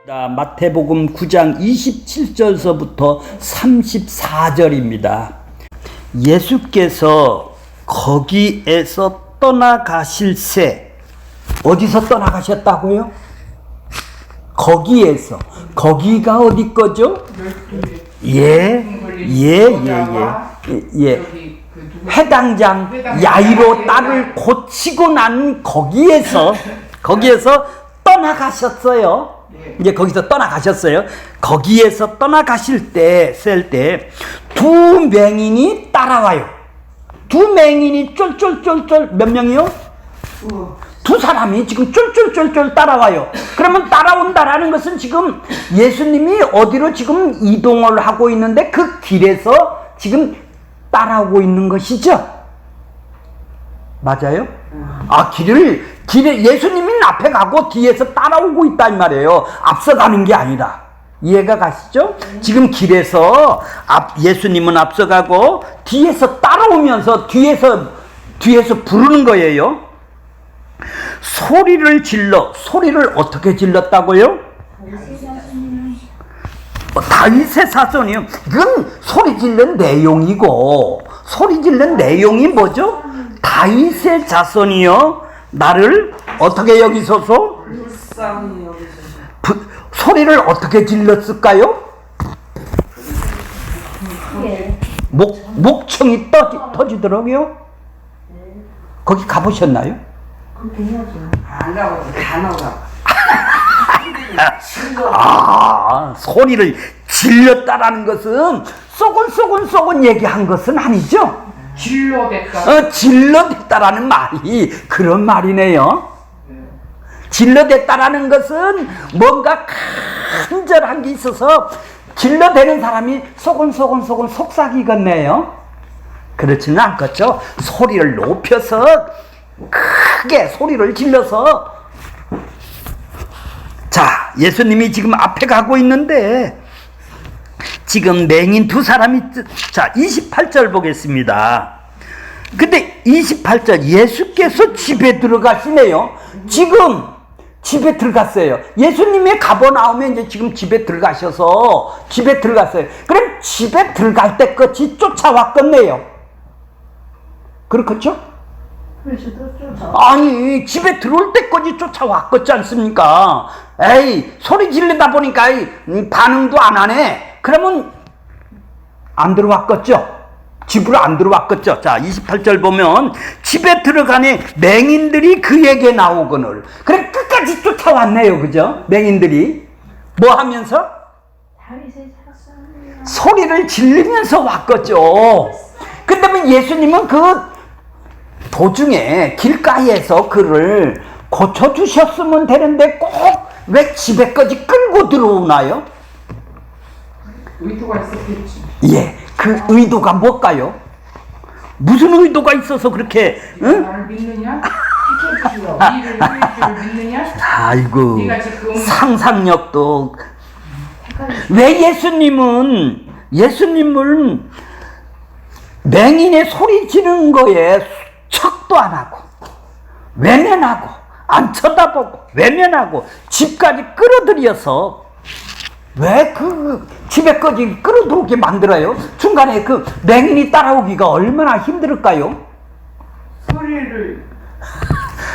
마태복음 9장 27절서부터 34절입니다. 예수께서 거기에서 떠나가실새, 어디서 떠나가셨다고요? 거기에서. 거기가 어디 거죠? 회당장 야이로 딸을 고치고 난 거기에서 떠나가셨어요. 이제 거기서 떠나가셨어요. 거기에서 떠나가실 때, 두 맹인이 따라와요. 두 맹인이 쫄쫄쫄쫄, 몇 명이요? 두 사람이 지금 쫄쫄쫄쫄 따라와요. 그러면 따라온다라는 것은 지금 예수님이 어디로 지금 이동을 하고 있는데 그 길에서 지금 따라오고 있는 것이죠. 맞아요? 길에 예수님이 앞에 가고 뒤에서 따라오고 있다 이 말이에요. 앞서가는 게 아니라. 이해가 가시죠? 지금 길에서 예수님은 앞서가고 뒤에서 따라오면서 뒤에서 부르는 거예요. 소리를 어떻게 질렀다고요? 다윗의 자손이요. 이건 소리 지른 내용이고, 소리 지른 내용이 뭐죠? 다윗의 자손이요, 나를 어떻게 여기소서? 소리를 어떻게 질렀을까요? 목청이 터지더라고요. 거기 가보셨나요? 안 가고 다 나오라고. 소리를 질렀다라는 것은 쏘곤 얘기한 것은 아니죠. 질러댔다라는 말이 그런 말이네요. 질러댔다라는 것은 뭔가 간절한 게 있어서 질러대는 사람이 쏘곤 속삭이겠네요. 그렇지는 않겠죠. 소리를 높여서 크게 소리를 질러서. 자, 예수님이 지금 앞에 가고 있는데 지금 맹인 두 사람이, 자 28절 보겠습니다. 근데 28절 예수께서 집에 들어가시네요. 지금 집에 들어갔어요. 예수님이 가버나움에 이제 지금 집에 들어갔어요. 그럼 집에 들어갈 때까지 쫓아왔겠네요. 그렇겠죠? 아니, 집에 들어올 때까지 쫓아왔겠지 않습니까? 에이, 소리 지르다 보니까 반응도 안 하네. 그러면 안 들어왔겠죠? 집으로 안 들어왔겠죠? 자, 28절 보면 집에 들어가니 맹인들이 그에게 나오거늘. 그래, 끝까지 쫓아왔네요. 그죠? 맹인들이 뭐 하면서? 소리를 지르면서 왔겠죠. 근데 예수님은 그 도중에 길가에서 그를 고쳐주셨으면 되는데 꼭 왜 집에까지 끌고 들어오나요? 의도가 있었겠지. 예, 그 의도가 뭘까요? 무슨 의도가 있어서 그렇게? 응? 나를 믿느냐? 니를 믿느냐? 아이고, 상상력도. 왜 예수님을 맹인의 소리 지르는 거에 척도 안 하고 외면하고 안 쳐다보고 외면하고 집까지 끌어들여서 왜 그 집에까지 끌어들어오게 만들어요? 중간에 그 맹인이 따라오기가 얼마나 힘들을까요? 소리를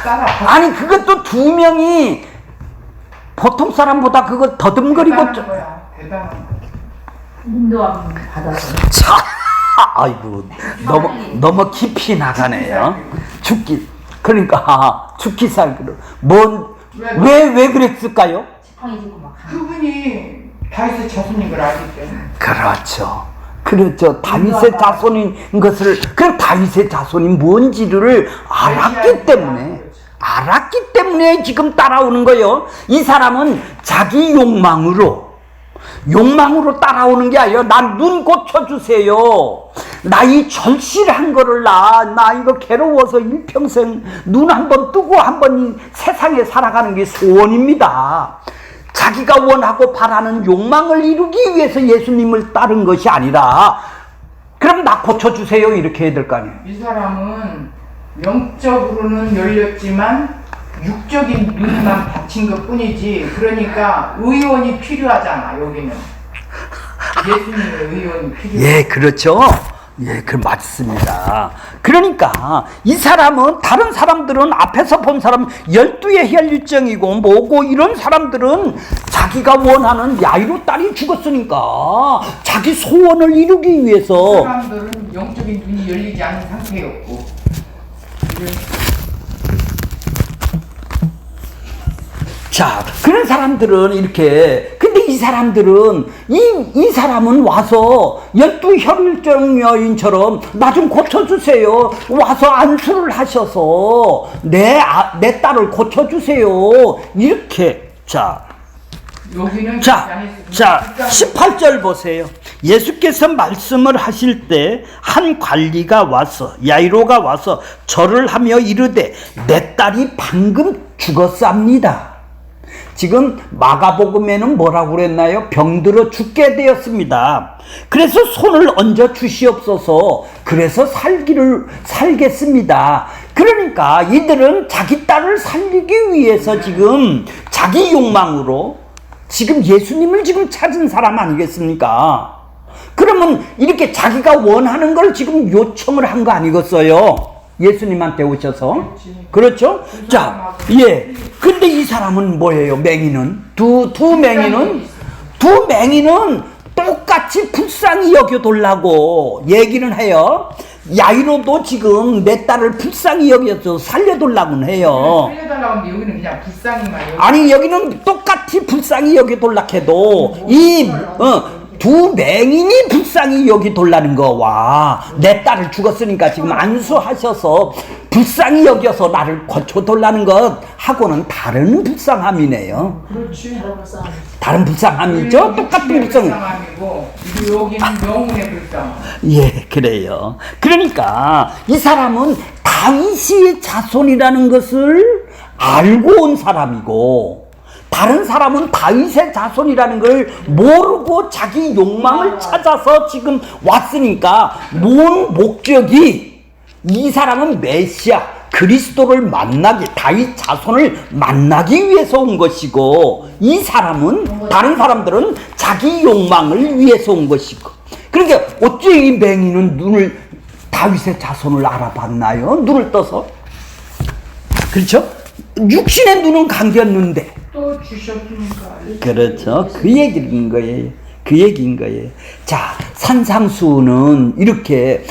따라. 아니, 그것도 두 명이 보통 사람보다 그거 더듬거리고 대단한 거야. 대단한 거야. 인도함 받아서. 자, 아이고, 너무 깊이 나가네요. 죽기 살기로. 왜 그랬을까요? 지팡이지고 막. 그분이 다윗의 자손인 걸 알기 때문에. 그렇죠. 다윗의 자손인 것을, 그 다윗의 자손이 뭔지를 알았기 때문에 지금 따라오는 거예요. 이 사람은 자기 욕망으로 따라오는 게 아니에요. 난 눈 고쳐주세요. 나 이 절실한 거를 나 이거 괴로워서 일평생 눈 한 번 뜨고 한 번 세상에 살아가는 게 소원입니다. 자기가 원하고 바라는 욕망을 이루기 위해서 예수님을 따른 것이 아니라, 그럼 나 고쳐주세요 이렇게 해야 될 거 아니에요. 이 사람은 영적으로는 열렸지만 육적인 눈만 받친 것 뿐이지. 그러니까 의원이 필요하잖아, 여기는. 예수님의 의원이 필요해. 예, 그렇죠. 예, 그 맞습니다. 그러니까 이 사람은 다른 사람들은 앞에서 본 사람 12의 혈일정이고 뭐고 이런 사람들은 자기가 원하는 야이로 딸이 죽었으니까 자기 소원을 이루기 위해서 사람들은 영적인 눈이 열리지 않은 상태였고. 자, 그런 사람들은 이렇게, 근데 이 사람들은, 이 사람은 와서 12혈일정 여인처럼 나 좀 고쳐주세요. 와서 안수를 하셔서 내 딸을 고쳐주세요. 이렇게, 여기는 18절 보세요. 예수께서 말씀을 하실 때 한 관리가 와서, 야이로가 와서 절을 하며 이르되 내 딸이 방금 죽었습니다. 지금 마가복음에는 뭐라고 그랬나요? 병들어 죽게 되었습니다. 그래서 손을 얹어 주시옵소서. 그래서 살겠습니다. 그러니까 이들은 자기 딸을 살리기 위해서 지금 자기 욕망으로 지금 예수님을 지금 찾은 사람 아니겠습니까? 그러면 이렇게 자기가 원하는 걸 지금 요청을 한 거 아니겠어요? 예수님한테 오셔서. 그렇죠? 자, 예. 근데 이 사람은 뭐예요? 맹인은? 두 맹인은 똑같이 불쌍히 여겨달라고 얘기는 해요. 야이로도 지금 내 딸을 불쌍히 여겨서 살려달라고는 해요. 살려달라고 하는데 여기는 그냥 불쌍히만 여기. 아니, 여기는 똑같이 불쌍히 여겨달라 해도 두 맹인이 불쌍히 여기달라는 거와 내 딸을 죽었으니까 지금 안수하셔서 불쌍히 여겨서 나를 고쳐달라는 것하고는 다른 불쌍함이네요. 그렇지. 다른 불쌍함이죠? 똑같은 불쌍함. 불쌍함이고 여기는 영혼의 불쌍함. 예, 그래요. 그러니까 이 사람은 다윗의 자손이라는 것을 알고 온 사람이고 다른 사람은 다윗의 자손이라는 걸 모르고 자기 욕망을 찾아서 지금 왔으니까 뭔 목적이 이 사람은 메시아 그리스도를 만나기 다윗 자손을 만나기 위해서 온 것이고 이 사람은 다른 사람들은 자기 욕망을 위해서 온 것이고 그러니까 어째 이 맹인은 눈을 다윗의 자손을 알아봤나요? 눈을 떠서 그렇죠? 육신의 눈은 감겼는데 또 주셨으니까. 그렇죠. 그 얘기인 거예요. 그 얘기인 거예요. 자, 산상수훈은 이렇게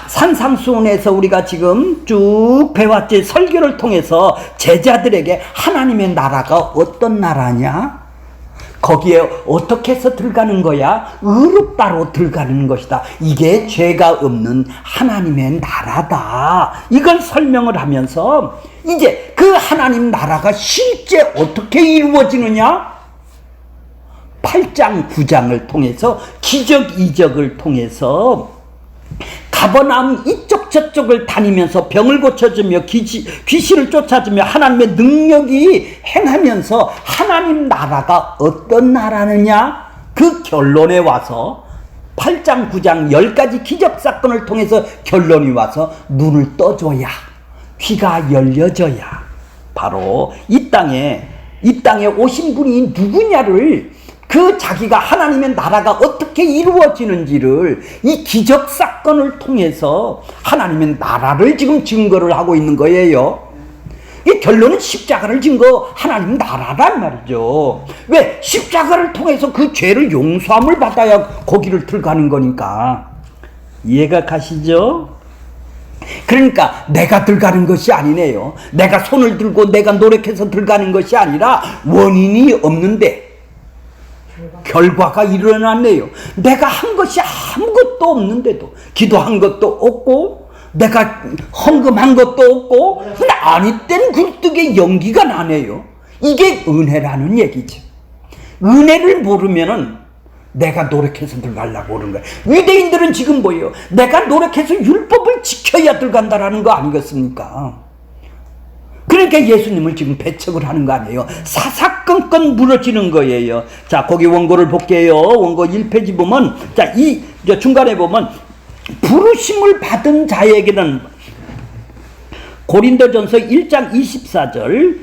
산상수훈에서 우리가 지금 쭉 배웠지. 설교를 통해서 제자들에게 하나님의 나라가 어떤 나라냐? 거기에 어떻게 해서 들어가는 거야? 의롭다로 들어가는 것이다. 이게 죄가 없는 하나님의 나라다. 이걸 설명을 하면서 이제 그 하나님 나라가 실제 어떻게 이루어지느냐? 8장, 9장을 통해서 기적, 이적을 통해서 가버나움 이쪽 저쪽을 다니면서 병을 고쳐주며 귀신을 쫓아주며 하나님의 능력이 행하면서 하나님 나라가 어떤 나라느냐? 그 결론에 와서 8장, 9장 10가지 기적사건을 통해서 결론이 와서 눈을 떠줘야 귀가 열려져야 바로 이 땅에 오신 분이 누구냐를 그 자기가 하나님의 나라가 어떻게 이루어지는지를 이 기적사건을 통해서 하나님의 나라를 지금 증거를 하고 있는 거예요. 이 결론은 십자가를 증거 하나님 나라란 말이죠. 왜? 십자가를 통해서 그 죄를 용서함을 받아야 거기를 들어가는 거니까. 이해가 가시죠? 그러니까 내가 들어가는 것이 아니네요. 내가 손을 들고 내가 노력해서 들어가는 것이 아니라 원인이 없는데 결과가 일어났네요. 내가 한 것이 아무것도 없는데도 기도한 것도 없고 내가 헌금한 것도 없고 근데 아니 땐 굴뚝에 연기가 나네요. 이게 은혜라는 얘기죠. 은혜를 모르면은 내가 노력해서 들어가려고 그러는 거야. 유대인들은 지금 뭐예요? 내가 노력해서 율법을 지켜야 들어간다라는 거 아니겠습니까? 그러니까 예수님을 지금 배척을 하는 거 아니에요. 사사건건 무너지는 거예요. 자, 거기 원고를 볼게요. 원고 1페이지 보면, 자, 중간에 보면, 부르심을 받은 자에게는 고린도전서 1장 24절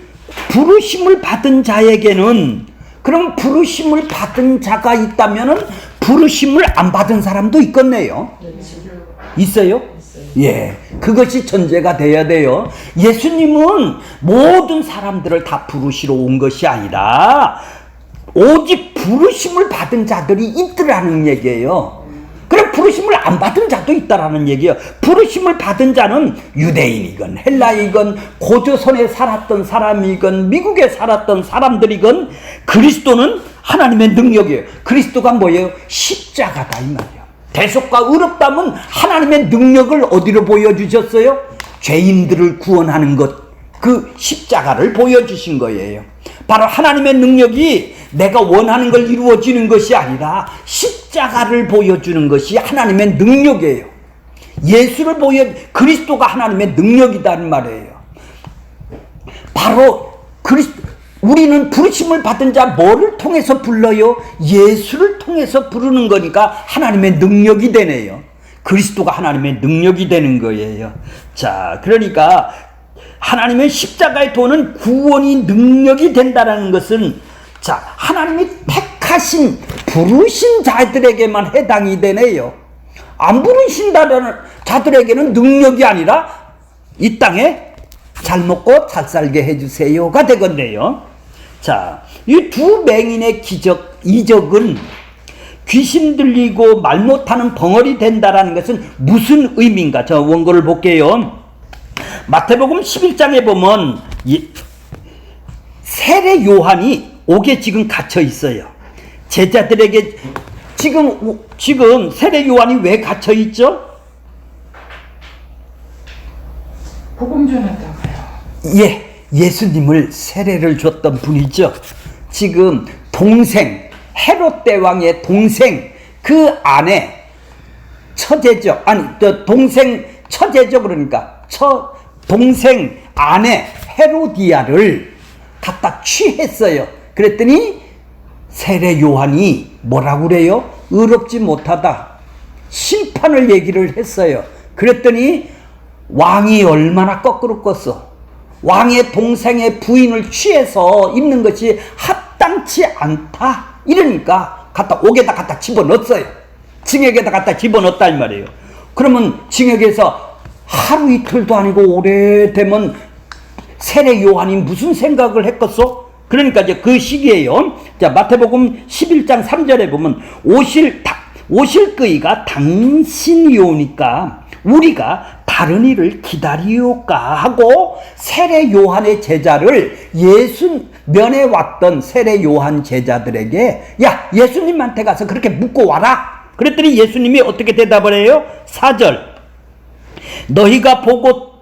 부르심을 받은 자에게는, 그럼 부르심을 받은 자가 있다면은 부르심을 안 받은 사람도 있겠네요. 있어요? 예, 그것이 전제가 돼야 돼요. 예수님은 모든 사람들을 다 부르시러 온 것이 아니라 오직 부르심을 받은 자들이 있더라는 얘기예요. 그럼 부르심을 안 받은 자도 있다라는 얘기예요. 부르심을 받은 자는 유대인이건 헬라이건 고조선에 살았던 사람이건 미국에 살았던 사람들이건, 그리스도는 하나님의 능력이에요. 그리스도가 뭐예요? 십자가다 이 말이에요. 대속과 의롭다면 하나님의 능력을 어디로 보여주셨어요? 죄인들을 구원하는 것, 그 십자가를 보여주신 거예요. 바로 하나님의 능력이 내가 원하는 걸 이루어지는 것이 아니라 십자가를 보여주는 것이 하나님의 능력이에요. 예수를 그리스도가 하나님의 능력이라는 말이에요. 바로 우리는 부르심을 받은 자 뭐를 통해서 불러요? 예수를 통해서 부르는 거니까 하나님의 능력이 되네요. 그리스도가 하나님의 능력이 되는 거예요. 자, 그러니까 하나님의 십자가의 도는 구원이 능력이 된다는 것은, 자, 하나님이 택하신 부르신 자들에게만 해당이 되네요. 안 부르신다는 자들에게는 능력이 아니라 이 땅에 잘 먹고 잘 살게 해주세요가 되겠네요. 자, 이 두 맹인의 이적은 귀신 들리고 말 못하는 벙어리 된다라는 것은 무슨 의미인가? 저 원고를 볼게요. 마태복음 11장에 보면 세례 요한이 옥에 지금 갇혀 있어요. 제자들에게 지금 세례 요한이 왜 갇혀 있죠? 복음 전했다고요. 예, 예수님을 세례를 줬던 분이죠. 지금 동생, 헤롯 대왕의 동생, 그 아내, 처제죠. 아니, 동생 처제죠. 그러니까 동생 아내 헤로디아를 갖다 취했어요. 그랬더니 세례 요한이 뭐라고 그래요? 의롭지 못하다. 심판을 얘기를 했어요. 그랬더니 왕이 얼마나 거꾸로 껐어. 왕의 동생의 부인을 취해서 있는 것이 합당치 않다. 이러니까 옥에다 갖다 집어넣었어요. 징역에다 갖다 집어넣었다 이 말이에요. 그러면 징역에서 하루 이틀도 아니고 오래되면 세례 요한이 무슨 생각을 했겠어? 그러니까 이제 그 시기에요. 자, 마태복음 11장 3절에 보면 오실 그이가 당신이 오니까 우리가 다른 일을 기다리오까 하고 세례 요한의 제자를 예수 면에 왔던 세례 요한 제자들에게, 야, 예수님한테 가서 그렇게 묻고 와라. 그랬더니 예수님이 어떻게 대답을 해요? 4절, 너희가 보고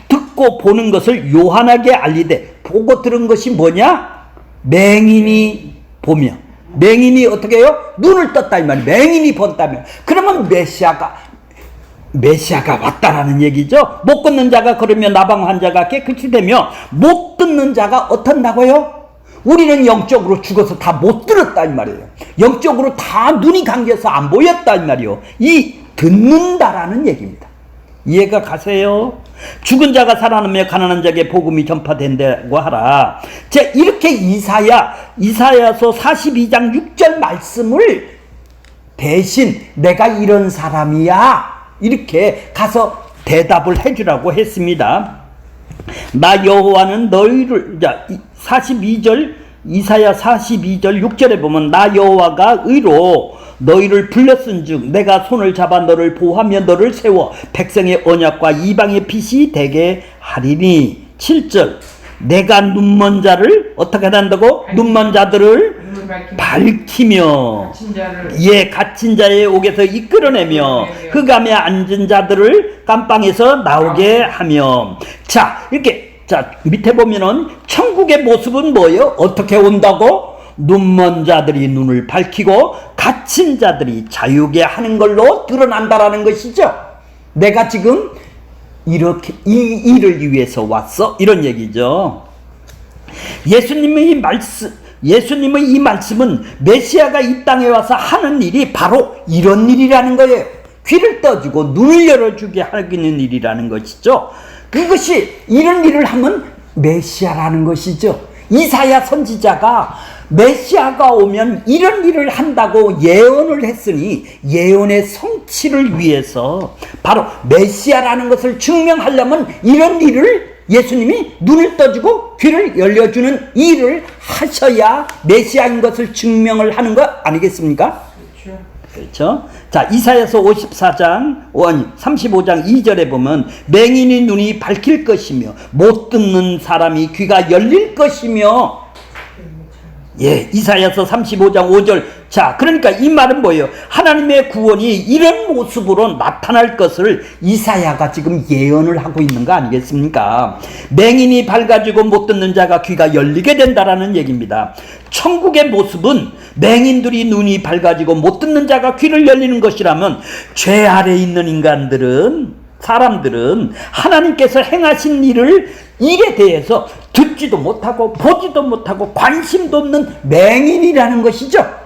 듣고 보는 것을 요한에게 알리되, 보고 들은 것이 뭐냐? 맹인이 보며, 맹인이 어떻게 해요? 눈을 떴다 이 말이에요. 맹인이 본다면, 그러면 메시아가 왔다라는 얘기죠. 못 걷는 자가 걸으며 나방 환자가 깨끗이 되며, 못 듣는 자가 어떻다고요? 우리는 영적으로 죽어서 다 못 들었다 이 말이에요. 영적으로 다 눈이 감겨서 안 보였다 이 말이에요. 이 듣는다라는 얘기입니다. 이해가 가세요? 죽은 자가 살아나며 가난한 자에게 복음이 전파된다고 하라. 자, 이렇게 이사야서 42장 6절 말씀을 대신 내가 이런 사람이야 이렇게 가서 대답을 해주라고 했습니다. 나 여호와는 너희를, 자, 42절 이사야 42절 6절에 보면 나 여호와가 의로 너희를 불렀은즉 내가 손을 잡아 너를 보호하며 너를 세워 백성의 언약과 이방의 빛이 되게 하리니. 7절 내가 눈먼 자를 어떻게 한다고? 눈먼 자들을 밝히며 갇힌 자의 옥에서 이끌어내며 흑암에 앉은 자들을 깜방에서 나오게 하며. 자, 이렇게, 자, 밑에 보면은 천국의 모습은 뭐예요? 어떻게 온다고? 눈먼 자들이 눈을 밝히고 갇힌 자들이 자유게 하는 걸로 드러난다라는 것이죠. 내가 지금 이렇게 이 일을 위해서 왔어, 이런 얘기죠. 예수님의 이 말씀은 메시아가 이 땅에 와서 하는 일이 바로 이런 일이라는 거예요. 귀를 떠주고 눈을 열어주게 하는 일이라는 것이죠. 이것이 이런 일을 하면 메시아라는 것이죠. 이사야 선지자가 메시아가 오면 이런 일을 한다고 예언을 했으니 예언의 성취를 위해서 바로 메시아라는 것을 증명하려면 이런 일을 예수님이 눈을 떠주고 귀를 열려주는 일을 하셔야 메시아인 것을 증명을 하는 것 아니겠습니까? 그렇죠. 자, 이사야서 54장 35장 2절에 보면 맹인의 눈이 밝힐 것이며 못 듣는 사람이 귀가 열릴 것이며, 예, 이사야서 35장 5절. 자, 그러니까 이 말은 뭐예요? 하나님의 구원이 이런 모습으로 나타날 것을 이사야가 지금 예언을 하고 있는 거 아니겠습니까? 맹인이 밝아지고 못 듣는 자가 귀가 열리게 된다라는 얘기입니다. 천국의 모습은 맹인들이 눈이 밝아지고 못 듣는 자가 귀를 열리는 것이라면 죄 아래 있는 인간들은, 사람들은 하나님께서 행하신 일에 대해서 듣지도 못하고 보지도 못하고 관심도 없는 맹인이라는 것이죠.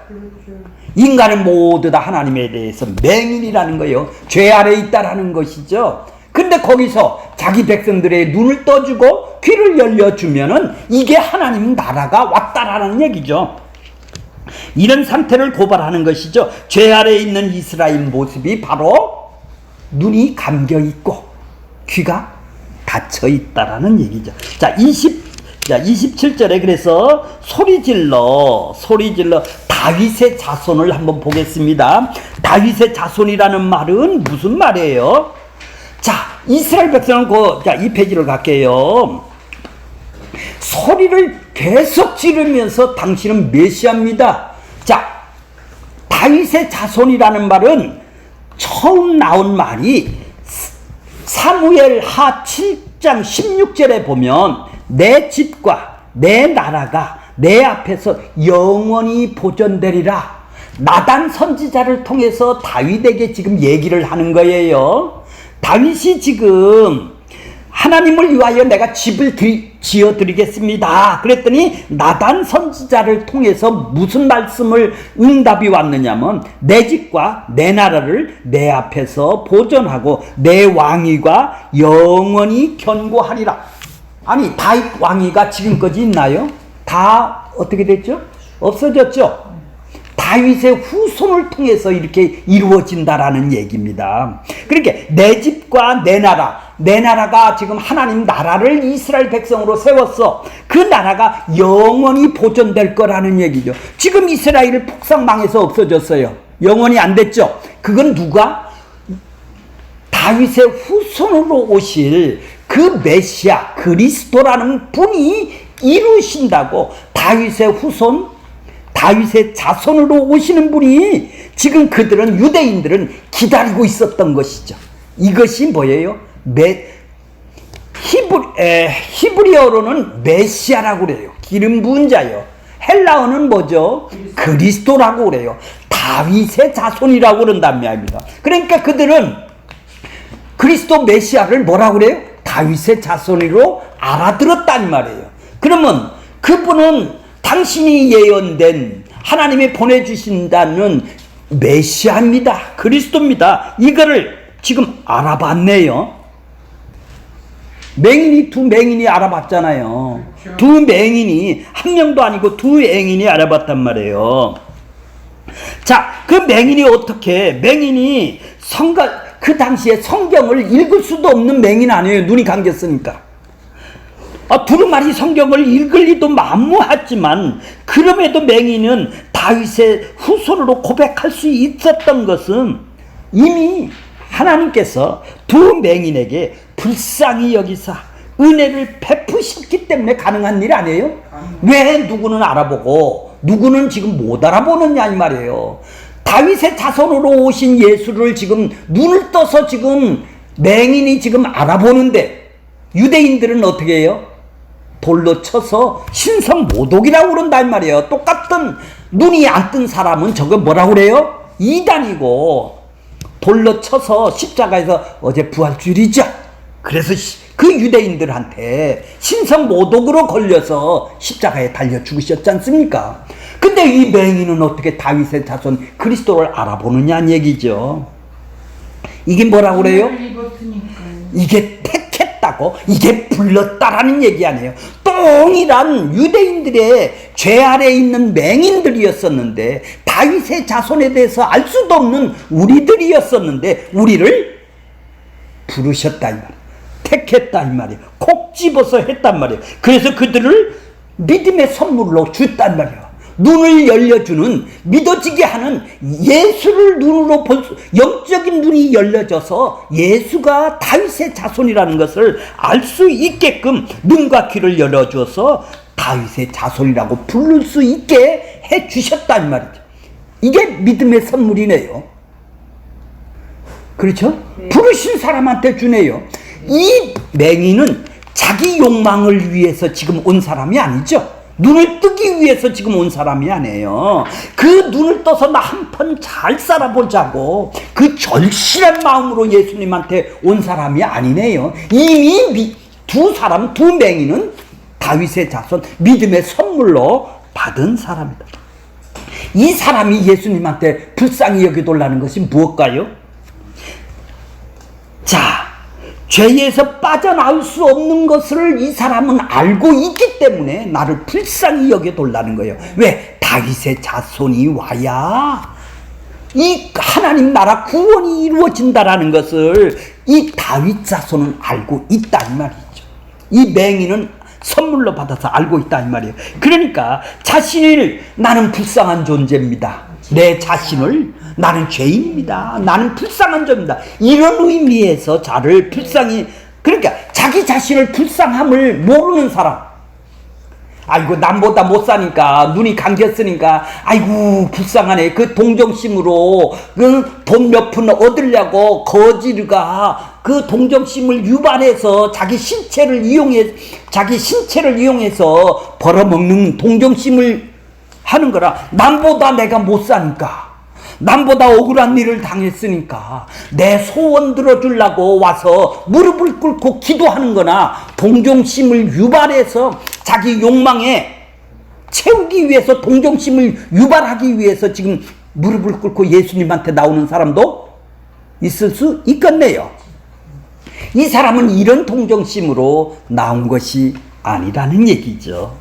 인간은 모두 다 하나님에 대해서 맹인이라는 거예요. 죄 아래 있다라는 것이죠. 근데 거기서 자기 백성들의 눈을 떠주고 귀를 열려주면은 이게 하나님 나라가 왔다라는 얘기죠. 이런 상태를 고발하는 것이죠. 죄 아래 있는 이스라엘 모습이 바로 눈이 감겨 있고 귀가 닫혀 있다라는 얘기죠. 자, 27절에 그래서 소리질러 다윗의 자손을 한번 보겠습니다. 다윗의 자손이라는 말은 무슨 말이에요? 자, 이스라엘 백성은 이 페이지를 갈게요. 소리를 계속 지르면서 당신은 메시아입니다. 자, 다윗의 자손이라는 말은 처음 나온 말이 사무엘 하 7장 16절에 보면 내 집과 내 나라가 내 앞에서 영원히 보존되리라. 나단 선지자를 통해서 다윗에게 지금 얘기를 하는 거예요. 다윗이 지금 하나님을 위하여 내가 집을 지어드리겠습니다. 그랬더니 나단 선지자를 통해서 무슨 말씀을 응답이 왔느냐면 내 집과 내 나라를 내 앞에서 보존하고 내 왕위가 영원히 견고하리라. 아니, 다윗 왕위가 지금까지 있나요? 다 어떻게 됐죠? 없어졌죠? 다윗의 후손을 통해서 이렇게 이루어진다라는 얘기입니다. 그러니까 내 집과 내 나라가 지금 하나님 나라를 이스라엘 백성으로 세웠어. 그 나라가 영원히 보존될 거라는 얘기죠. 지금 이스라엘 폭삭망해서 없어졌어요. 영원히 안 됐죠. 그건 누가? 다윗의 후손으로 오실 그 메시아 그리스도라는 분이 이루신다고. 다윗의 후손, 다윗의 자손으로 오시는 분이 지금 유대인들은 기다리고 있었던 것이죠. 이것이 뭐예요? 히브리어로는 메시아라고 그래요. 기름 부은 자요. 헬라어는 뭐죠? 그리스도라고 그래요. 다윗의 자손이라고 그런단 말입니다. 그러니까 그들은 그리스도 메시아를 뭐라고 그래요? 다윗의 자손으로 알아들었단 말이에요. 그러면 그분은 당신이 예언된 하나님이 보내주신다는 메시아입니다. 그리스도입니다. 이거를 지금 알아봤네요. 두 맹인이 알아봤잖아요. 그렇죠. 두 맹인이, 한 명도 아니고 두 맹인이 알아봤단 말이에요. 자, 그 맹인이 그 당시에 성경을 읽을 수도 없는 맹인 아니에요. 눈이 감겼으니까. 두루마리 성경을 읽을 리도 만무하지만 그럼에도 맹인은 다윗의 후손으로 고백할 수 있었던 것은 이미 하나님께서 두 맹인에게 불쌍히 여기사 은혜를 베푸셨기 때문에 가능한 일 아니에요? 왜 누구는 알아보고 누구는 지금 못 알아보느냐 이 말이에요. 다윗의 자손으로 오신 예수를 지금 눈을 떠서 지금 맹인이 지금 알아보는데 유대인들은 어떻게 해요? 돌로 쳐서 신성모독이라고 그런단 말이에요. 똑같은 눈이 안 뜬 사람은 저거 뭐라고 그래요? 이단이고 돌로 쳐서 십자가에서 어제 부활주일이죠. 그래서 그 유대인들한테 신성모독으로 걸려서 십자가에 달려 죽으셨지 않습니까? 근데 이 맹인은 어떻게 다윗의 자손 그리스도를 알아보느냐는 얘기죠. 이게 뭐라고 그래요? 이게 택했다 했다고 이게 불렀다라는 얘기 아니에요. 동일한 유대인들의 죄 아래 있는 맹인들이었었는데 다윗의 자손에 대해서 알 수도 없는 우리들이었었는데 우리를 부르셨다 이 말이에요. 택했다 이 말이에요. 콕 집어서 했단 말이에요. 그래서 그들을 믿음의 선물로 줬단 말이에요. 눈을 열려주는, 믿어지게 하는 예수를 눈으로 볼 수, 영적인 눈이 열려져서 예수가 다윗의 자손이라는 것을 알 수 있게끔 눈과 귀를 열어줘서 다윗의 자손이라고 부를 수 있게 해주셨단 말이죠. 이게 믿음의 선물이네요. 그렇죠? 네. 부르신 사람한테 주네요. 이 맹인은 자기 욕망을 위해서 지금 온 사람이 아니죠. 눈을 뜨기 위해서 지금 온 사람이 아니에요. 그 눈을 떠서 나 한 번 잘 살아보자고 그 절실한 마음으로 예수님한테 온 사람이 아니네요. 이미 두 맹인은 다윗의 자손, 믿음의 선물로 받은 사람이다. 이 사람이 예수님한테 불쌍히 여겨달라는 것이 무엇일까요? 자, 죄에서 빠져나올 수 없는 것을 이 사람은 알고 있기 때문에 나를 불쌍히 여겨달라는 거예요. 왜? 다윗의 자손이 와야 이 하나님 나라 구원이 이루어진다라는 것을 이 다윗 자손은 알고 있다 이 말이죠. 이 맹인은 선물로 받아서 알고 있다 이 말이에요. 그러니까 자신을 나는 불쌍한 존재입니다. 내 자신을 나는 죄인입니다. 나는 불쌍한 존재입니다. 이런 의미에서 자를 불쌍히, 그러니까 자기 자신을 불쌍함을 모르는 사람, 아이고 남보다 못 사니까 눈이 감겼으니까 아이고 불쌍하네, 그 동정심으로 그 돈 몇 푼 얻으려고 거지가 그 동정심을 유발해서 자기 신체를 이용해서 벌어먹는 동정심을 하는 거라. 남보다 내가 못 사니까, 남보다 억울한 일을 당했으니까 내 소원 들어주려고 와서 무릎을 꿇고 기도하는 거나 동정심을 유발해서 자기 욕망에 채우기 위해서, 동정심을 유발하기 위해서 지금 무릎을 꿇고 예수님한테 나오는 사람도 있을 수 있겠네요. 이 사람은 이런 동정심으로 나온 것이 아니라는 얘기죠.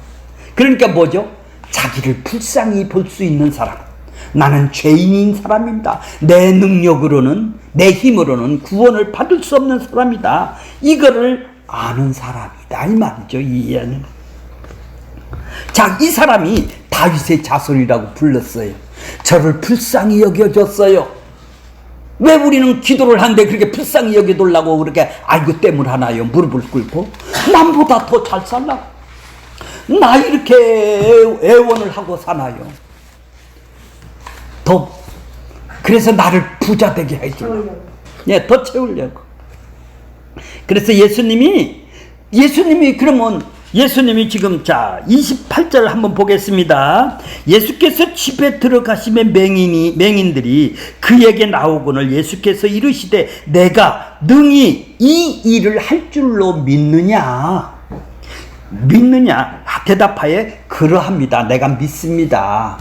그러니까 뭐죠? 자기를 불쌍히 볼 수 있는 사람, 나는 죄인인 사람입니다. 내 능력으로는, 내 힘으로는 구원을 받을 수 없는 사람이다. 이거를 아는 사람이다 이 말이죠. 이 이해는. 자, 이 사람이 다윗의 자손이라고 불렀어요. 저를 불쌍히 여겨줬어요. 왜 우리는 기도를 하는데 그렇게 불쌍히 여겨달라고 그렇게 아이고 땜을 하나요? 무릎을 꿇고 남보다 더 잘 살라고 나 이렇게 애원을 하고 사나요? 더, 그래서 나를 부자 되게 해주려고, 예, 더 채우려고. 그래서 예수님이 그러면 예수님이 지금, 자 28절 한번 보겠습니다. 예수께서 집에 들어가시면 맹인들이 그에게 나오거늘 예수께서 이르시되 내가 능히 이 일을 할 줄로 믿느냐? 대답하에 그러합니다. 내가 믿습니다.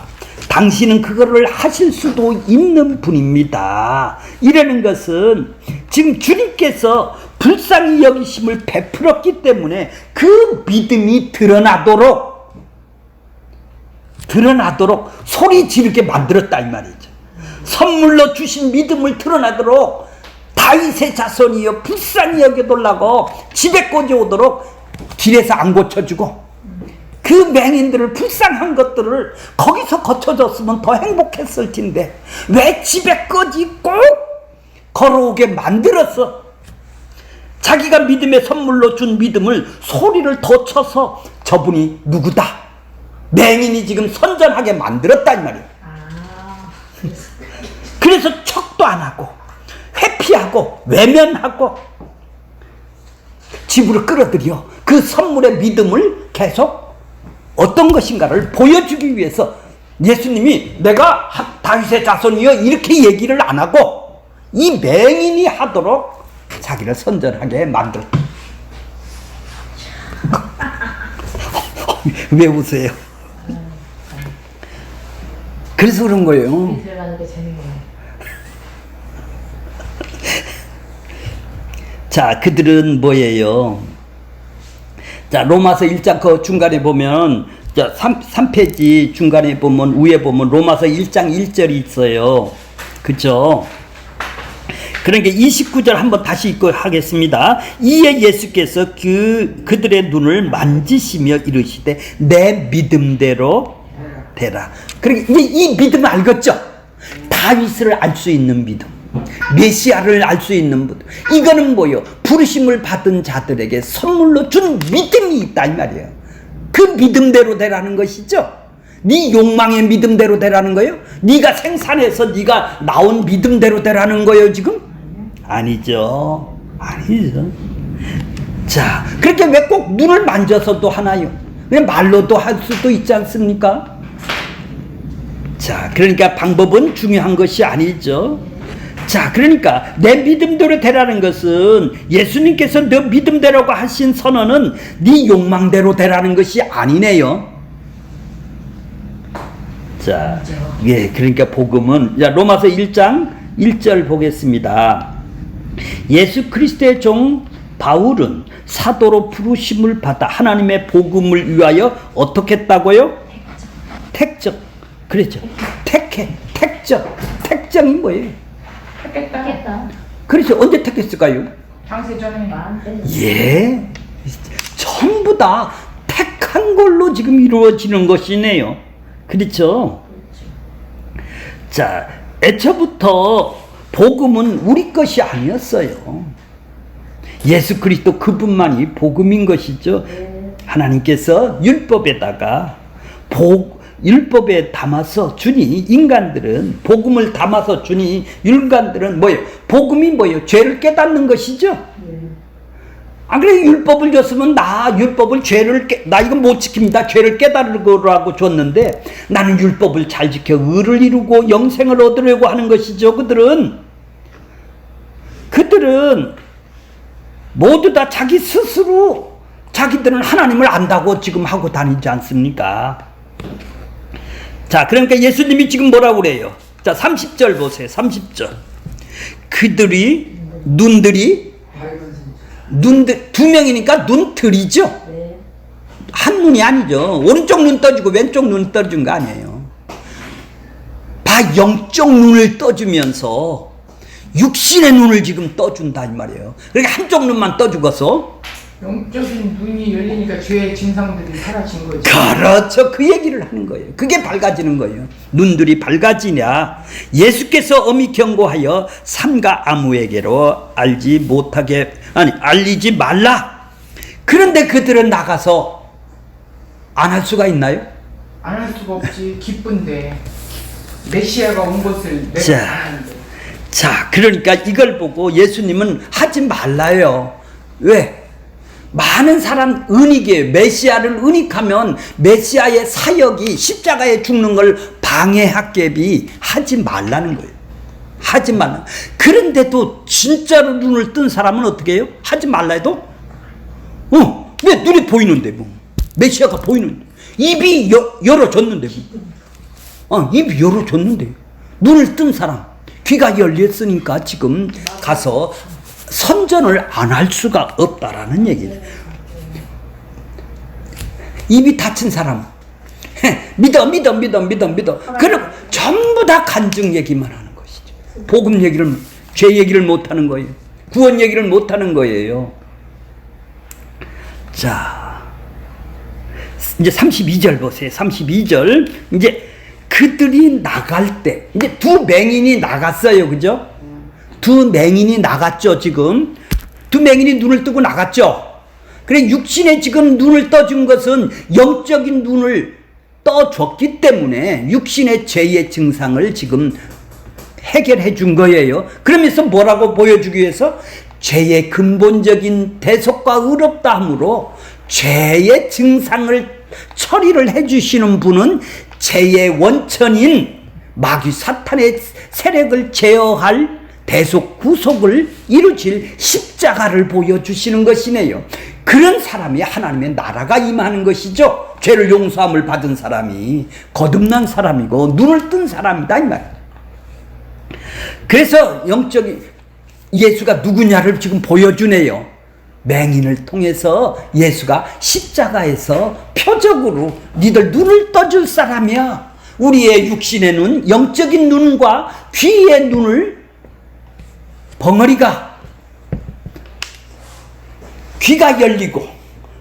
당신은 그거를 하실 수도 있는 분입니다. 이라는 것은 지금 주님께서 불쌍히 여기심을 베풀었기 때문에 그 믿음이 드러나도록 소리 지르게 만들었다 이 말이죠. 선물로 주신 믿음을 드러나도록 다윗의 자손이여 불쌍히 여겨달라고 집에 꽂아오도록 길에서 안 고쳐주고 그 맹인들을, 불쌍한 것들을 거기서 고쳐줬으면 더 행복했을 텐데 왜 집에까지 꼭 걸어오게 만들어서 자기가 믿음의 선물로 준 믿음을 소리를 더 쳐서 저분이 누구다, 맹인이 지금 선전하게 만들었다 이 말이에요. 그래서 척도 안 하고 회피하고 외면하고 집으로 끌어들여 그 선물의 믿음을 계속 어떤 것인가를 보여주기 위해서 예수님이 내가 다윗의 자손이여 이렇게 얘기를 안 하고 이 맹인이 하도록 자기를 선전하게 만들었다. 왜 웃으세요? 그래서 그런 거예요. 자, 그들은 뭐예요? 자, 로마서 1장 그 중간에 보면, 자, 3페이지 중간에 보면, 위에 보면 로마서 1장 1절이 있어요. 그죠? 그러니까 29절 한번 다시 읽고 하겠습니다. 이에 예수께서 그들의 눈을 만지시며 이르시되 내 믿음대로 되라. 그러니까 이제 이 믿음을 알겠죠? 다윗을 알 수 있는 믿음, 메시아를 알 수 있는 믿음. 이거는 뭐요? 부르심을 받은 자들에게 선물로 준 믿음이 있다 이 말이에요. 그 믿음대로 되라는 것이죠. 네 욕망의 믿음대로 되라는 거예요? 네가 생산해서 네가 나온 믿음대로 되라는 거예요 지금? 아니죠. 아니죠. 자, 그렇게 왜 꼭 눈을 만져서도 하나요? 그냥 말로도 할 수도 있지 않습니까? 자, 그러니까 방법은 중요한 것이 아니죠. 자, 그러니까 내 믿음대로 되라는 것은 예수님께서 너 믿음대로가 하신 선언은 네 욕망대로 되라는 것이 아니네요. 자, 예, 그러니까 복음은, 자, 로마서 1장 1절 보겠습니다. 예수 그리스도의 종 바울은 사도로 부르심을 받아 하나님의 복음을 위하여 어떻게 했다고요? 택정. 그랬죠. 택정이 뭐예요? 택했다. 그래서 언제 택했을까요? 장세 전에. 예, 전부 다 택한 걸로 지금 이루어지는 것이네요. 그렇죠? 자, 애초부터 복음은 우리 것이 아니었어요. 예수 그리스도 그분만이 복음인 것이죠. 하나님께서 율법에다가 율법에 담아서 주니 인간들은 복음을 담아서 주니 인간들은 뭐예요? 복음이 뭐예요? 죄를 깨닫는 것이죠. 안 그래? 율법을 줬으면 나 율법을 나 이거 못 지킵니다. 죄를 깨달으라고 줬는데 나는 율법을 잘 지켜 의를 이루고 영생을 얻으려고 하는 것이죠. 그들은 모두 다 자기 스스로 자기들은 하나님을 안다고 지금 하고 다니지 않습니까? 자, 그러니까 예수님이 지금 뭐라고 그래요? 자, 30절 보세요. 30절. 그들이 눈들 두 명이니까 눈들이죠. 한 눈이 아니죠. 오른쪽 눈 떠주고 왼쪽 눈 떠준 거 아니에요. 영적 눈을 떠주면서 육신의 눈을 지금 떠준다 이 말이에요. 그러니까 한쪽 눈만 떠주고서 영적인 눈이 열리니까 죄의 진상들이 사라진 거지. 그렇죠. 그 얘기를 하는 거예요. 그게 밝아지는 거예요. 눈들이 밝아지냐? 예수께서 엄히 경고하여 삼가 아무에게로 알리지 말라. 그런데 그들은 나가서 안 할 수가 있나요? 안 할 수가 없지. 기쁜데 메시아가 온 것을 내가 아는데. 자, 그러니까 이걸 보고 예수님은 하지 말라요. 왜? 많은 사람 은닉이에요. 메시아를 은닉하면 메시아의 사역이 십자가에 죽는 걸 방해하게비 하지 말라는 거예요. 하지 말라. 그런데도 진짜로 눈을 뜬 사람은 어떻게 해요? 하지 말라 해도? 왜 눈이 보이는데 뭐. 메시아가 보이는데. 입이 열어졌는데 뭐. 입이 열어졌는데. 눈을 뜬 사람. 귀가 열렸으니까 지금 가서 선전을 안 할 수가 없다라는 얘기예요. 입이 닫힌 사람 믿어. 그리고 전부 다 간증 얘기만 하는 것이죠. 복음 얘기를, 죄 얘기를 못 하는 거예요. 구원 얘기를 못 하는 거예요. 자, 이제 32절 보세요. 32절. 이제 그들이 나갈 때, 이제 두 맹인이 나갔어요. 그죠? 두 맹인이 나갔죠, 지금. 두 맹인이 눈을 뜨고 나갔죠. 그래, 육신에 지금 눈을 떠준 것은 영적인 눈을 떠줬기 때문에 육신의 죄의 증상을 지금 해결해 준 거예요. 그러면서 뭐라고 보여주기 위해서? 죄의 근본적인 대속과 의롭다함으로 죄의 증상을 처리를 해주시는 분은 죄의 원천인 마귀 사탄의 세력을 제어할 대속 구속을 이루실 십자가를 보여주시는 것이네요. 그런 사람이 하나님의 나라가 임하는 것이죠. 죄를 용서함을 받은 사람이 거듭난 사람이고 눈을 뜬 사람이다 이 말이에요. 그래서 영적인 예수가 누구냐를 지금 보여주네요. 맹인을 통해서 예수가 십자가에서 표적으로 니들 눈을 떠줄 사람이야. 우리의 육신의 눈, 영적인 눈과 귀의 눈을 귀가 열리고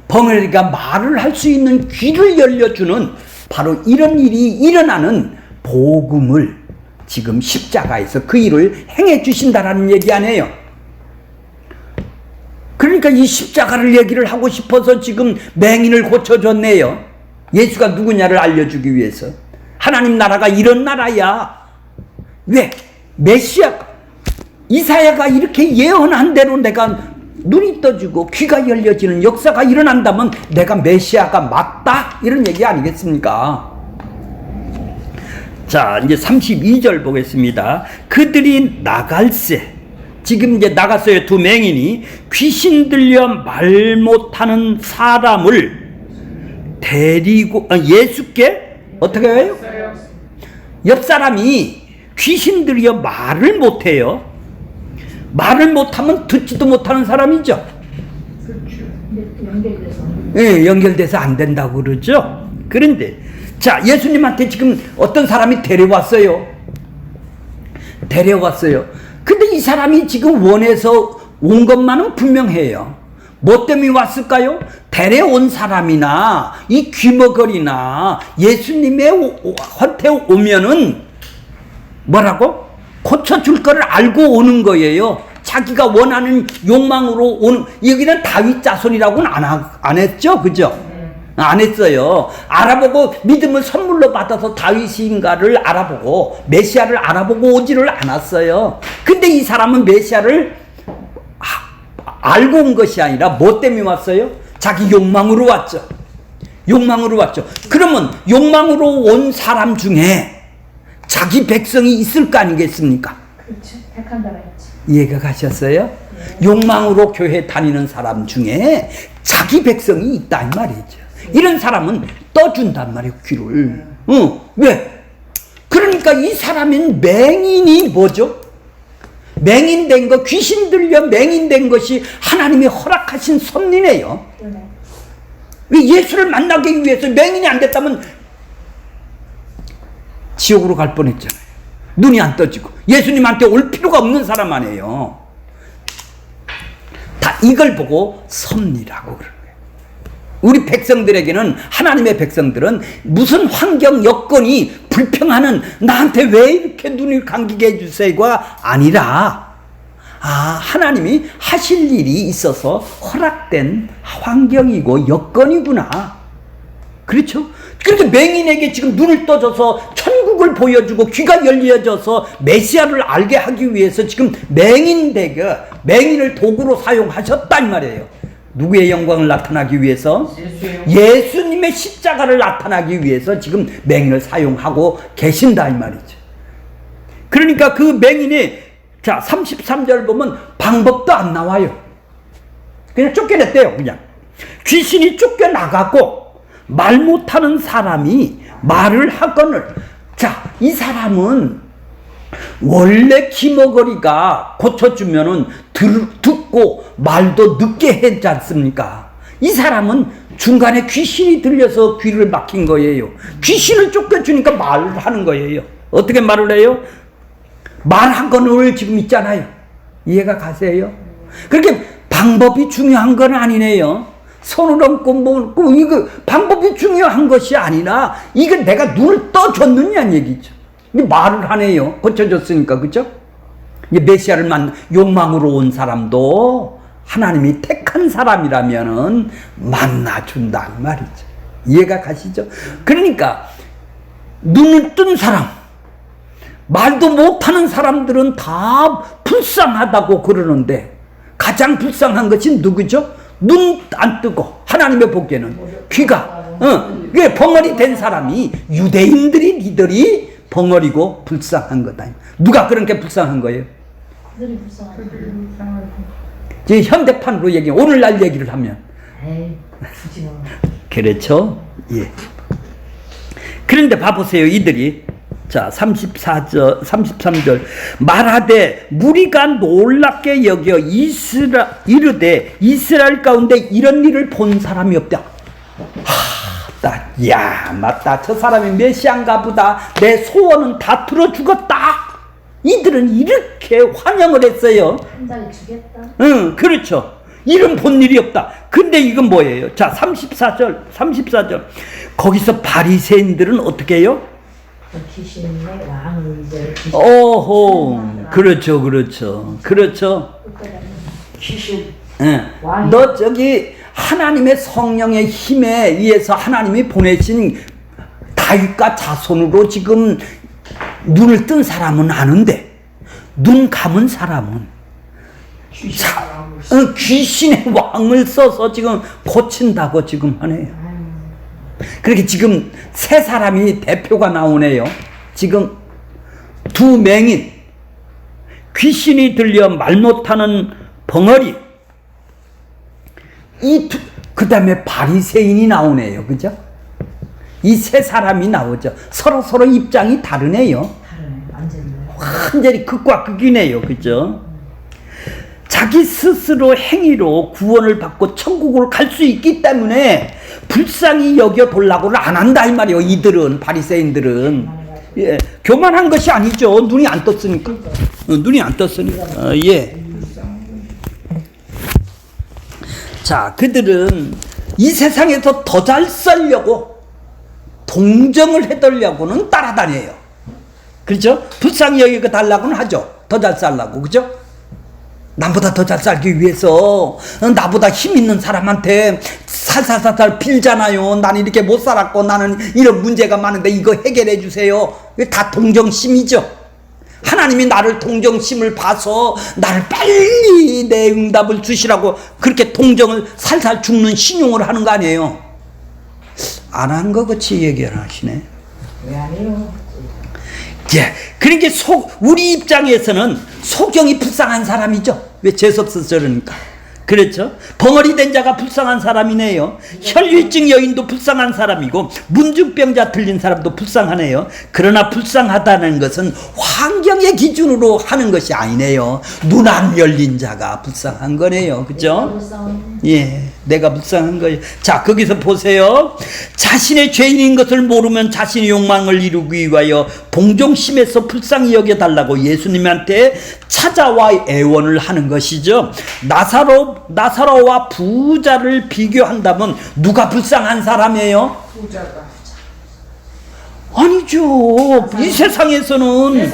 벙어리가 말을 할 수 있는 귀를 열려주는 바로 이런 일이 일어나는 복음을 지금 십자가에서 그 일을 행해 주신다라는 얘기 아니에요. 그러니까 이 십자가를 얘기를 하고 싶어서 지금 맹인을 고쳐줬네요. 예수가 누구냐를 알려주기 위해서. 하나님 나라가 이런 나라야. 왜? 메시아가, 이사야가 이렇게 예언한 대로 내가 눈이 떠지고 귀가 열려지는 역사가 일어난다면 내가 메시아가 맞다, 이런 얘기 아니겠습니까? 자, 이제 32절 보겠습니다. 그들이 나갈새, 지금 이제 나갔어요. 두 맹인이 귀신 들려 말 못하는 사람을 데리고 예수께 어떻게 해요? 옆 사람이 귀신 들려 말을 못해요. 말을 못하면 듣지도 못하는 사람이죠. 그렇죠. 연결돼서. 예, 연결돼서 안 된다고 그러죠. 그런데 자, 예수님한테 지금 어떤 사람이 데려왔어요. 근데 이 사람이 지금 원해서 온 것만은 분명해요. 뭐 때문에 왔을까요? 데려온 사람이나 이 귀머거리나 예수님의 헛에 오면은 뭐라고? 고쳐줄 거를 알고 오는 거예요. 자기가 원하는 욕망으로 오는, 여기는 다윗 자손이라고는 안 했죠? 그죠? 안 했어요. 알아보고 믿음을 선물로 받아서 다윗인가를 알아보고 메시아를 알아보고 오지를 않았어요. 근데 이 사람은 메시아를 알고 온 것이 아니라 뭐 때문에 왔어요? 자기 욕망으로 왔죠. 그러면 욕망으로 온 사람 중에 자기 백성이 있을 거 아니겠습니까? 그렇죠. 택한 자가 있지. 이해가 가셨어요? 욕망으로 교회 다니는 사람 중에 자기 백성이 있다 이 말이죠. 이런 사람은 떠준단 말이에요, 귀를. 왜? 그러니까 이 사람인 맹인이 뭐죠? 맹인된 거, 귀신 들려 맹인된 것이 하나님이 허락하신 섭리네요. 왜 예수를 만나기 위해서 맹인이 안 됐다면 지옥으로 갈 뻔했잖아요. 눈이 안 떠지고 예수님한테 올 필요가 없는 사람 아니에요. 다 이걸 보고 섭리라고 그러는 거예요. 우리 백성들에게는, 하나님의 백성들은 무슨 환경 여건이 불평하는 나한테 왜 이렇게 눈을 감기게 해주세요가 아니라 하나님이 하실 일이 있어서 허락된 환경이고 여건이구나. 그렇죠? 그렇게 맹인에게 지금 눈을 떠줘서 천국을 보여주고 귀가 열려져서 메시아를 알게 하기 위해서 지금 맹인을 도구로 사용하셨단 말이에요. 누구의 영광을 나타나기 위해서? 예수님의 십자가를 나타나기 위해서 지금 맹인을 사용하고 계신다 이 말이죠. 그러니까 그 맹인이, 자 33절 보면 방법도 안 나와요. 그냥 쫓겨냈대요. 그냥 귀신이 쫓겨나가고 말 못하는 사람이 말을 하거늘. 자, 이 사람은 원래 귀머거리가 고쳐주면은 듣고 말도 늦게 했지 않습니까? 이 사람은 중간에 귀신이 들려서 귀를 막힌 거예요. 귀신을 쫓겨주니까 말을 하는 거예요. 어떻게 말을 해요? 말하거늘 지금 있잖아요. 이해가 가세요? 그렇게 방법이 중요한 건 아니네요. 손을 얹고 뭐 이거 방법이 중요한 것이 아니라 이거 내가 눈을 떠줬느냐는 얘기죠. 말을 하네요. 고쳐줬으니까. 그죠? 메시아를 욕망으로 온 사람도 하나님이 택한 사람이라면은 만나준다 말이죠. 이해가 가시죠? 그러니까 눈을 뜬 사람, 말도 못하는 사람들은 다 불쌍하다고 그러는데 가장 불쌍한 것이 누구죠? 눈 안 뜨고 하나님의 보기에는 귀가 벙어리 된 사람이 유대인들이 니들이 벙어리고 불쌍한 거다. 누가 그렇게 불쌍한 거예요? 그들이 불쌍하죠. 이제 현대판으로 얘기, 오늘날 얘기를 하면 그렇죠? 예. 그런데 봐보세요. 이들이 자, 33절. 말하되 무리가 놀랍게 여겨 이르되 이스라엘 가운데 이런 일을 본 사람이 없다. 야, 맞다. 저 사람이 메시아인가 보다. 내 소원은 다 들어 죽었다. 이들은 이렇게 환영을 했어요. 한 자리 주겠다. 응, 그렇죠. 이런 본 일이 없다. 근데 이건 뭐예요? 자, 34절. 거기서 바리새인들은 어떻게 해요? 귀신의 왕을 이제 오호, 그렇죠. 귀신 응. 왕이 너 저기 하나님의 성령의 힘에 의해서 하나님이 보내신 다윗과 자손으로 지금 눈을 뜬 사람은 아는데 눈 감은 사람은 귀신의 왕을 써서 지금 고친다고 지금 하네요. 그렇게 지금 세 사람이 대표가 나오네요. 지금 두 맹인, 귀신이 들려 말 못하는 벙어리, 그 다음에 바리새인이 나오네요. 그죠? 이 세 사람이 나오죠. 서로 입장이 다르네요. 다르네, 완전히 극과 극이네요. 그죠? 자기 스스로 행위로 구원을 받고 천국을 갈 수 있기 때문에 불쌍히 여겨 보려고를 안 한다 이 말이에요. 이들은, 바리새인들은. 예, 교만한 것이 아니죠. 눈이 안 떴으니까. 눈이 안 떴으니까. 예. 자, 그들은 이 세상에서 더 잘 살려고 동정을 해달라고는 따라다녀요. 그렇죠? 불쌍히 여기고 달라고는 하죠. 더 잘 살라고. 그죠? 남보다 더 잘 살기 위해서 나보다 힘 있는 사람한테 살살살살 빌잖아요. 나는 이렇게 못 살았고 나는 이런 문제가 많은데 이거 해결해 주세요. 이게 다 동정심이죠. 하나님이 나를 동정심을 봐서 나를 빨리 내 응답을 주시라고 그렇게 동정을 살살 죽는 신용을 하는 거 아니에요. 안 한 거 같이 얘기를 하시네. 왜 안 해요? 예, 그러니까 우리 입장에서는 소경이 불쌍한 사람이죠. 왜 재수없어서 저러니까. 그렇죠? 벙어리 된 자가 불쌍한 사람이네요. 혈류증 여인도 불쌍한 사람이고 문중병자 들린 사람도 불쌍하네요. 그러나 불쌍하다는 것은 환경의 기준으로 하는 것이 아니네요. 눈 안 열린 자가 불쌍한 거네요. 그죠? 예, 내가 불쌍한 거예요. 자, 거기서 보세요. 자신의 죄인인 것을 모르면 자신의 욕망을 이루기 위하여 동정심에서 불쌍히 여겨달라고 예수님한테 찾아와 애원을 하는 것이죠. 나사로와 부자를 비교한다면 누가 불쌍한 사람이에요? 부자가. 아니죠. 이 세상에서는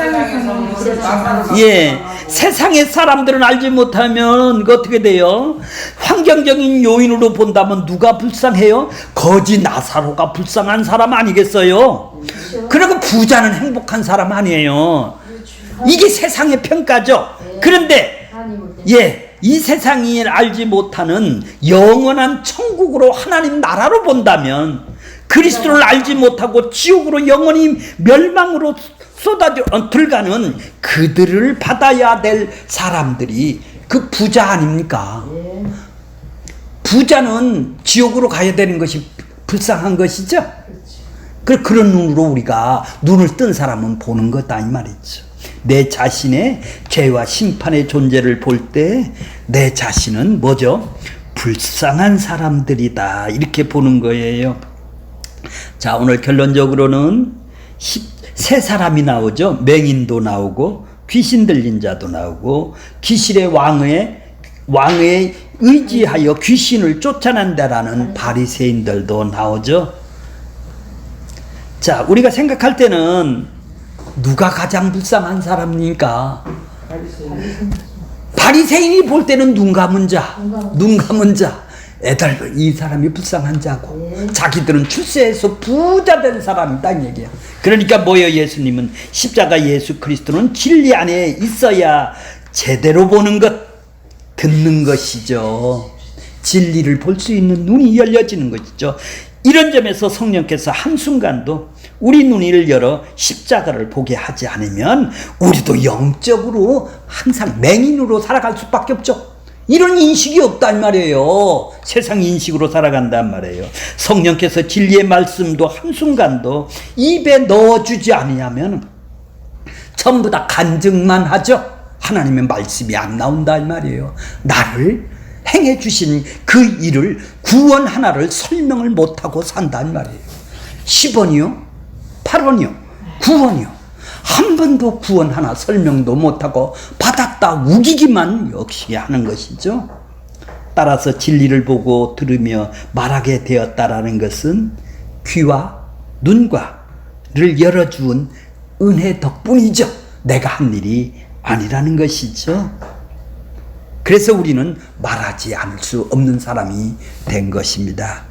예, 세상의 사람들은 알지 못하면 어떻게 돼요? 환경적인 요인으로 본다면 누가 불쌍해요? 거지 나사로가 불쌍한 사람 아니겠어요? 그리고 부자는 행복한 사람 아니에요. 이게 세상의 평가죠. 그런데 예, 이 세상이 알지 못하는 영원한 천국으로 하나님 나라로 본다면 그리스도를 알지 못하고 지옥으로 영원히 멸망으로 들어가는 그들을 받아야 될 사람들이 그 부자 아닙니까? 부자는 지옥으로 가야 되는 것이 불쌍한 것이죠. 그런 눈으로 우리가 눈을 뜬 사람은 보는 거다 이 말이죠. 내 자신의 죄와 심판의 존재를 볼 때 내 자신은 뭐죠? 불쌍한 사람들이다 이렇게 보는 거예요. 자, 오늘 결론적으로는 세 사람이 나오죠. 맹인도 나오고 귀신 들린 자도 나오고 귀신의 왕에 의지하여 귀신을 쫓아낸다라는 바리새인들도 나오죠. 자, 우리가 생각할 때는 누가 가장 불쌍한 사람입니까? 바리새인이 볼 때는 눈 감은 자. 애들 이 사람이 불쌍한 자고 자기들은 출세해서 부자 된 사람이다 이 얘기야. 그러니까 뭐예요? 예수님은 십자가 예수 그리스도는 진리 안에 있어야 제대로 보는 것, 듣는 것이죠. 진리를 볼 수 있는 눈이 열려지는 것이죠. 이런 점에서 성령께서 한순간도 우리 눈을 열어 십자가를 보게 하지 않으면 우리도 영적으로 항상 맹인으로 살아갈 수밖에 없죠. 이런 인식이 없단 말이에요. 세상 인식으로 살아간단 말이에요. 성령께서 진리의 말씀도 한순간도 입에 넣어주지 않으면 전부 다 간증만 하죠. 하나님의 말씀이 안 나온다 이 말이에요. 나를 행해 주신 그 일을 구원 하나를 설명을 못하고 산단 말이에요. 10원이요? 8원이요? 9원이요? 한 번도 구원 하나 설명도 못하고 받았다 우기기만 역시 하는 것이죠. 따라서 진리를 보고 들으며 말하게 되었다라는 것은 귀와 눈과를 열어준 은혜 덕분이죠. 내가 한 일이 아니라는 것이죠. 그래서 우리는 말하지 않을 수 없는 사람이 된 것입니다.